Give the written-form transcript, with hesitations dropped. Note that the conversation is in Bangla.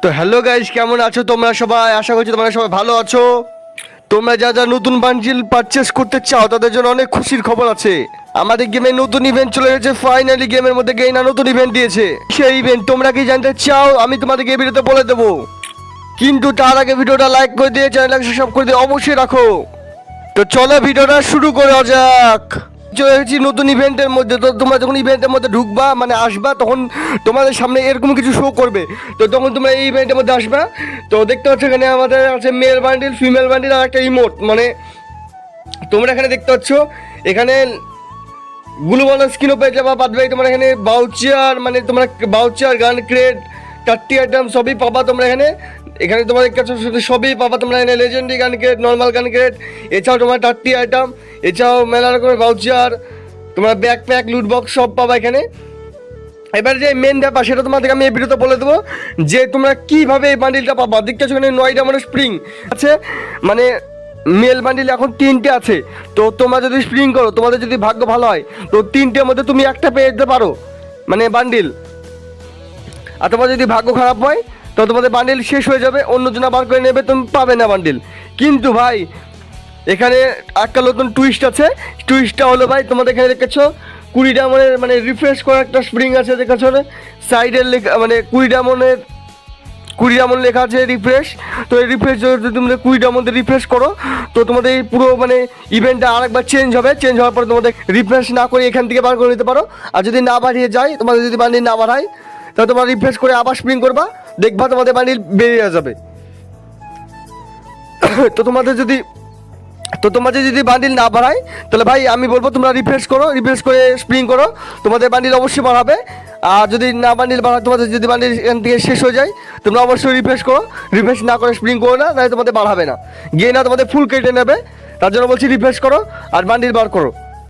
তো হ্যালো গাইস, কেমন আছো তোমরা সবাই? আশা করছি তোমরা সবাই ভালো আছো। তোমরা যা নতুন বান্ডিল পারচেস করতে চাও তাদের জন্য অনেক খুশির খবর আছে। আমাদের গেমে নতুন ইভেন্ট চলে গেছে। ফাইনালি গেমের মধ্যে গেইনা নতুন ইভেন্ট দিয়েছে। সেই ইভেন্ট তোমরা কি জানতে চাও? আমি তোমাদেরকে এই ভিডিওতে বলে দেবো, কিন্তু তার আগে ভিডিওটা লাইক করে দিয়ে চ্যানেলটাকে সাবস্ক্রাইব করে দিয়ে অবশ্যই রাখো। তো চলো ভিডিওটা শুরু করা যাক। চলে এসেছি নতুন ইভেন্টের মধ্যে। তো তোমরা যখন ইভেন্টের মধ্যে ঢুকবা মানে আসবা, তখন তোমাদের সামনে এরকম কিছু শো করবে। তো তখন তোমরা এই ইভেন্টের মধ্যে আসবা। তো দেখতে পাচ্ছ এখানে আমাদের আছে মেল বান্ডিল, ফিমেল বান্ডিল আর একটা ইমোট। মানে তোমরা এখানে দেখতে পাচ্ছ এখানে গ্লোবাল স্কিনও পেয়ে যাবা। বাদ বাকি তোমরা এখানে বাউচার, মানে তোমরা বাউচার, গান ক্রেড, 30 আইটেম সবই পাবা তোমরা এখানে। এখানে তোমাদের কাছে সবই পাবা তোমরা এখানে। লেজেন্ডারি গান ক্রেড, নর্মাল গান ক্রেড, এছাড়াও তোমার 30 আইটেম, এছাড়াও মেলা রকমের ভাউচার, তোমরা ব্যাকপ্যাক, লুট বক্স সব পাবা এখানে। এবার যে মেন ব্যাপার সেটা তোমাদেরকে আমি এই ভিডিওতে বলে দেবো যে তোমরা কীভাবে এই বান্ডিলটা পাবা। দেখতে পাচ্ছ এখানে 9টা মানে স্প্রিং আছে। মানে মেল বান্ডিল এখন 3টে আছে। তো তোমরা যদি স্প্রিং করো, তোমাদের যদি ভাগ্য ভালো হয়, তো 3টের মধ্যে তুমি একটা পেয়ে যেতে পারো মানে বান্ডিল। আর তোমার যদি ভাগ্য খারাপ হয় তো তোমাদের বান্ডিল শেষ হয়ে যাবে, অন্যজনা বার করে নেবে, তুমি পাবে না বান্ডিল। কিন্তু ভাই এখানে একটা নতুন টুইস্ট আছে। টুইস্টটা হলো ভাই, তোমাদের এখানে দেখেছো 20 ডায়মন্ডের মানে রিফ্রেশ করা একটা স্প্রিং আছে। দেখেছো সাইডের লেখা, মানে 20 ডায়মন্ড লেখা আছে রিফ্রেশ। তো এই রিফ্রেশ যদি তুমি 20 ডায়মন্ডে রিফ্রেশ করো, তো তোমাদের এই পুরো মানে ইভেন্টটা আরেকবার চেঞ্জ হবে। চেঞ্জ হওয়ার পরে তোমাদের রিফ্রেশ না করে এখান থেকে বার করে নিতে পারো। আর যদি না বাড়িয়ে যায়, তোমাদের যদি বান্ডিল না বাড়ায়, তাহলে তোমরা রিফ্রেশ করে আবার স্প্রিং করবা, দেখবা তোমাদের বান্ডিল বেরিয়ে যাবে। তো তোমাদের যদি বান্ডিল না বাড়ায়, তাহলে ভাই আমি বলবো তোমরা রিফ্রেশ করে স্প্রিং করো, তোমাদের বান্ডিল অবশ্যই বাড়াবে। আর যদি না বান্ডিল বাড়ায়, তোমাদের যদি বান্ডিল এখান থেকে শেষ হয়ে যায়, তোমরা অবশ্যই রিফ্রেশ করো। রিফ্রেশ না করে স্প্রিং করো না, তাহলে তোমাদের বাড়াবে না, গিয়ে না তোমাদের ফুল কেটে নেবে। তার জন্য বলছি রিফ্রেশ করো আর বান্ডিল বার করো।